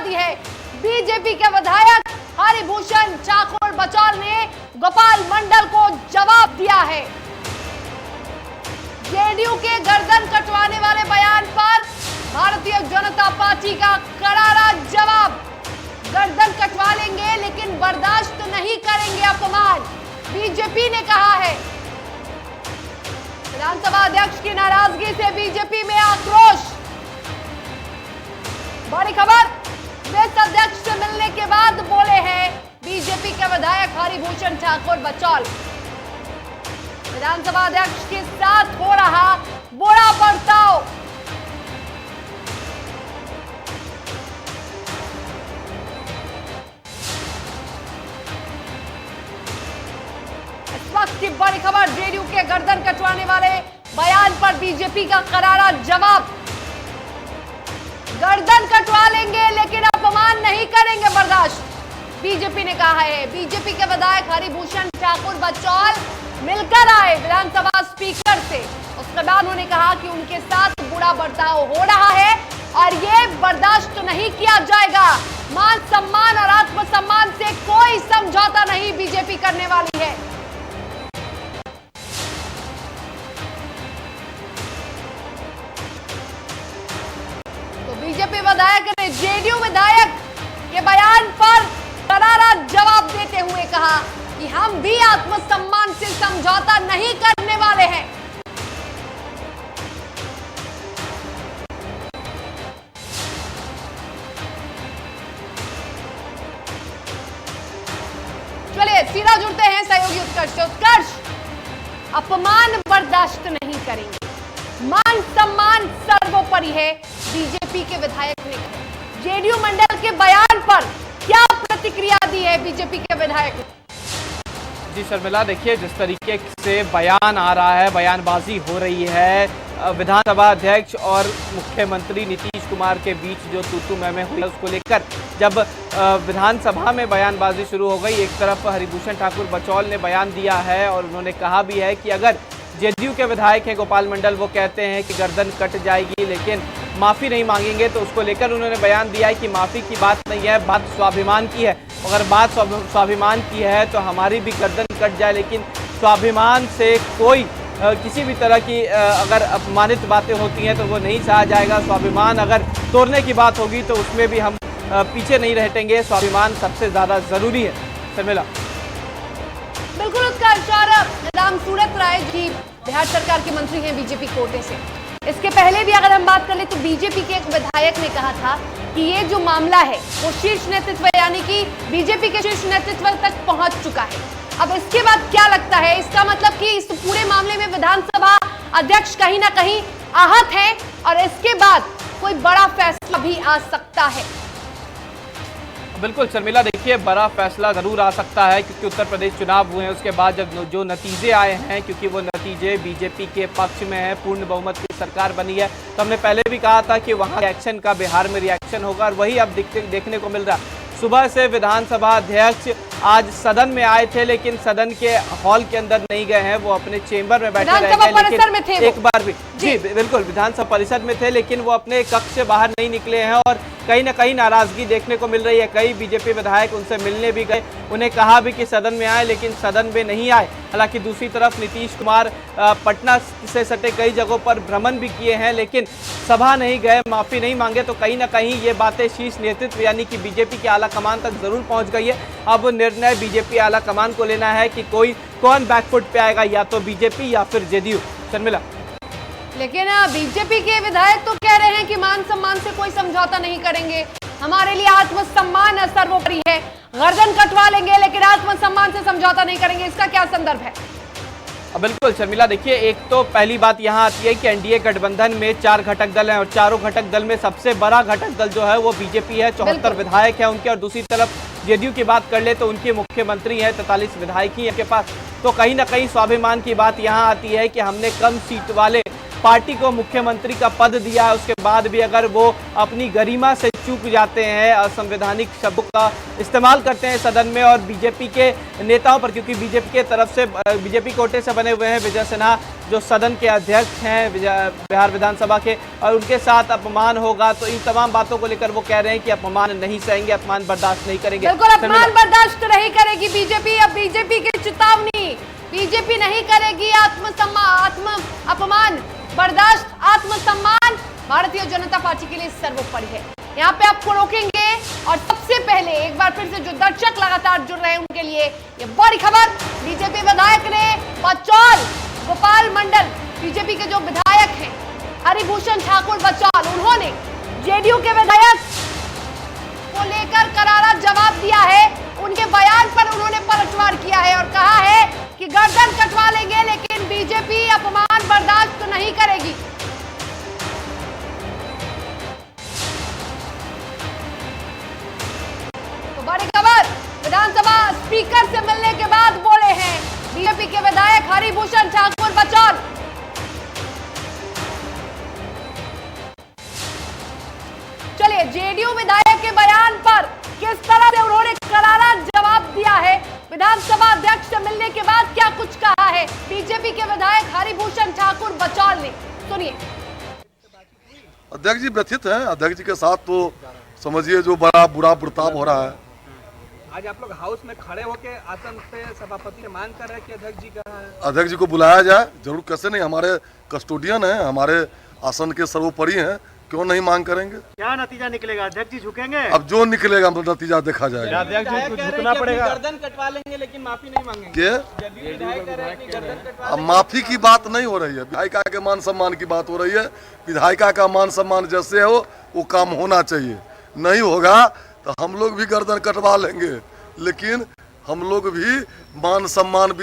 दी है। बीजेपी के विधायक हरिभूषण ठाकुर बचौल ने गोपाल मंडल को जवाब दिया है। जेडीयू के गर्दन कटवाने वाले बयान पर भारतीय जनता पार्टी का करारा जवाब। गर्दन कटवा लेंगे लेकिन बर्दाश्त नहीं करेंगे अपमान, बीजेपी ने कहा है। विधानसभा अध्यक्ष की नाराजगी से बीजेपी में आक्रोश। बड़ी खबर, देश अध्यक्ष से मिलने के बाद बोले हैं बीजेपी के विधायक हरिभूषण ठाकुर बचौल। विधानसभा अध्यक्ष के साथ हो रहा बुरा बर्ताव। इस वक्त की बड़ी खबर, जेडीयू के गर्दन कटवाने वाले बयान पर बीजेपी का करारा जवाब। गर्दन कटवा लेंगे लेकिन अपमान नहीं करेंगे बर्दाश्त, बीजेपी ने कहा है। बीजेपी के विधायक हरिभूषण ठाकुर बचौल मिलकर आए विधानसभा स्पीकर से। उसके बाद उन्होंने कहा कि उनके साथ बुरा बर्ताव हो रहा है और ये बर्दाश्त नहीं किया जाएगा। मान सम्मान और आत्मसम्मान से कोई समझौता नहीं बीजेपी करने वाली है। तो बीजेपी विधायक ने जेडीयू विधायक के बयान पर करारा जवाब देते हुए कहा कि हम भी आत्मसम्मान से समझौता नहीं करने वाले हैं। चलिए सीधा जुड़ते हैं सहयोगी उत्कर्ष से। उत्कर्ष, अपमान बर्दाश्त नहीं करेंगे, मान सम्मान सर्वोपरि है, बीजेपी के विधायक ने कहा। जेडीयू मंडल के बयान पर क्या प्रतिक्रिया दी है बीजेपी के विधायक ने? जी शर्मिला, देखिए जिस तरीके से बयान आ रहा है, बयानबाजी हो रही है, विधानसभा अध्यक्ष और मुख्यमंत्री नीतीश कुमार के बीच जो तू मैं हुई है उसको लेकर जब विधानसभा में बयानबाजी शुरू हो गई, एक तरफ हरिभूषण ठाकुर बचौल ने बयान दिया है और उन्होंने कहा भी है कि अगर जेडीयू के विधायक हैं गोपाल मंडल, वो कहते हैं कि गर्दन कट जाएगी लेकिन माफ़ी नहीं मांगेंगे, तो उसको लेकर उन्होंने बयान दिया है कि माफ़ी की बात नहीं है, बात स्वाभिमान की है। अगर बात स्वाभिमान की है तो हमारी भी गर्दन कट जाए, लेकिन स्वाभिमान से कोई किसी भी तरह की अगर अपमानित बातें होती हैं तो वो नहीं सहा जाएगा। स्वाभिमान अगर तोड़ने की बात होगी तो उसमें भी हम पीछे नहीं हटेंगे। स्वाभिमान सबसे ज़्यादा ज़रूरी है। शर्मिला, बिल्कुल उत्कर्ष। और राम सूरत राय जी बिहार सरकार के मंत्री हैं बीजेपी कोटे से। इसके पहले भी अगर हम बात कर ले तो बीजेपी के एक विधायक ने कहा था कि ये जो मामला है वो शीर्ष नेतृत्व यानी कि बीजेपी के शीर्ष नेतृत्व तक पहुंच चुका है। अब इसके बाद क्या लगता है, इसका मतलब कि इस पूरे मामले में विधानसभा अध्यक्ष कहीं ना कहीं आहत है और इसके बाद कोई बड़ा फैसला भी आ सकता है? बिल्कुल शर्मिला, देखिए बड़ा फैसला जरूर आ सकता है क्योंकि उत्तर प्रदेश चुनाव हुए हैं, उसके बाद जब जो नतीजे आए हैं, क्योंकि वो नतीजे बीजेपी के पक्ष में है, पूर्ण बहुमत की सरकार बनी है, तो हमने पहले भी कहा था कि वहाँ रिएक्शन का बिहार में रिएक्शन होगा और वही अब देखने को मिल रहा है। सुबह से विधानसभा अध्यक्ष आज सदन में आए थे लेकिन सदन के हॉल के अंदर नहीं गए हैं, वो अपने चेंबर में बैठे रह गए, लेकिन एक बार भी जी बिल्कुल विधानसभा परिषद में थे लेकिन वो अपने कक्ष से बाहर नहीं निकले हैं और कहीं ना कहीं नाराजगी देखने को मिल रही है। कई बीजेपी विधायक उनसे मिलने भी गए, उन्हें कहा भी कि सदन में आए लेकिन सदन में नहीं आए। हालांकि दूसरी तरफ नीतीश कुमार पटना से सटे कई जगहों पर भ्रमण भी किए हैं लेकिन सभा नहीं गए, माफी नहीं मांगे, तो कहीं ना कहीं ये बातें शीर्ष नेतृत्व यानी कि बीजेपी के आला कमान तक जरूर पहुंच गई है। अब निर्णय बीजेपी आला कमान को लेना है कि कौन बैकफुट पे आएगा, या तो बीजेपी या फिर जेडीयू। शर्मिला, लेकिन बीजेपी के विधायक तो कह रहे हैं कि मान सम्मान से कोई समझौता नहीं करेंगे, हमारे लिए आत्मसम्मान सर्वोपरि है, गर्दन कटवा लेंगे लेकिन आत्मसम्मान से समझौता नहीं करेंगे। इसका क्या संदर्भ है? बिल्कुल शर्मिला, देखिए एक तो पहली बात यहाँ आती है कि एनडीए गठबंधन में 4 घटक दल हैं और चारों घटक दल में सबसे बड़ा घटक दल जो है वो बीजेपी है, 74 विधायक है उनके, और दूसरी तरफ जेडीयू की बात कर ले तो उनके मुख्यमंत्री हैं, 43 विधायक ही उनके पास। तो कहीं ना कहीं स्वाभिमान की बात यहाँ आती है कि हमने कम सीट वाले पार्टी को मुख्यमंत्री का पद दिया है, उसके बाद भी अगर वो अपनी गरिमा से चूक जाते हैं, असंवैधानिक शब्दों का इस्तेमाल करते हैं सदन में और बीजेपी के नेताओं पर, क्योंकि बीजेपी के तरफ से बीजेपी कोटे से बने हुए हैं विजय सिन्हा जो सदन के अध्यक्ष हैं बिहार विधानसभा के, और उनके साथ अपमान होगा तो इन तमाम बातों को लेकर वो कह रहे हैं कि अपमान नहीं सहेंगे, अपमान बर्दाश्त नहीं करेंगे। बिल्कुल अपमान बर्दाश्त नहीं करेगी बीजेपी। अब बीजेपी की चेतावनी, बीजेपी नहीं करेगी अपमान बर्दाश्त। आत्मसम्मान भारतीय जनता पार्टी के लिए सर्वोपरि है। यहाँ पे आपको रोकेंगे और सबसे पहले एक बार फिर से जो दर्शक लगातार जुड़ रहे हैं उनके लिए ये बड़ी खबर। बीजेपी विधायक ने बचौल गोपाल मंडल, बीजेपी के जो विधायक हैं हरिभूषण ठाकुर बचौल, उन्होंने जेडीयू के विधायक को लेकर करारा जवाब दिया है। उनके बयान पर उन्होंने पलटवार किया है और कहा है कि गर्दन कटवा लेंगे लेकिन बीजेपी अपमान बर्दाश्त नहीं करेगी। तो बड़ी खबर विधानसभा स्पीकर से मिलने के बाद बोले हैं बीजेपी के विधायक हरिभूषण ठाकुर बचौल। चलिए जेडीयू विधायक के बयान पर किस तरह से उन्होंने करारा जवाब दिया है, विधानसभा अध्यक्ष से मिलने के बाद क्या कुछ कहा है बीजेपी के विधायक हरिभूषण ठाकुर बचौल ने, सुनिए। अध्यक्ष जी व्यथित हैं। अध्यक्ष जी के साथ तो समझिए जो बड़ा बुरा बर्ताव हो रहा है। आज आप लोग हाउस में खड़े होकर आसन पे सभापति से मांग कर रहे हैं कि अध्यक्ष जी कहाँ है? अध्यक्ष जी को बुलाया जाए जरूर, कैसे नहीं, हमारे कस्टोडियन हैं, हमारे आसन के सर्वोपरि हैं, क्यों नहीं मांग करेंगे। क्या नतीजा निकलेगा? अध्यक्ष जी झुकेंगे? अब जो निकलेगा मतलब नतीजा देखा जाएगा। अध्यक्ष जी को झुकना पड़ेगा। गर्दन कटवा लेंगे लेकिन माफी नहीं मांगेंगे। अब माफी की बात नहीं हो रही है, विधायिका के मान सम्मान की बात हो रही है। विधायिका का मान सम्मान जैसे हो वो काम होना चाहिए, नहीं होगा तो हम लोग भी गर्दन कटवा लेंगे, लेकिन हम लोग भी मान सम्मान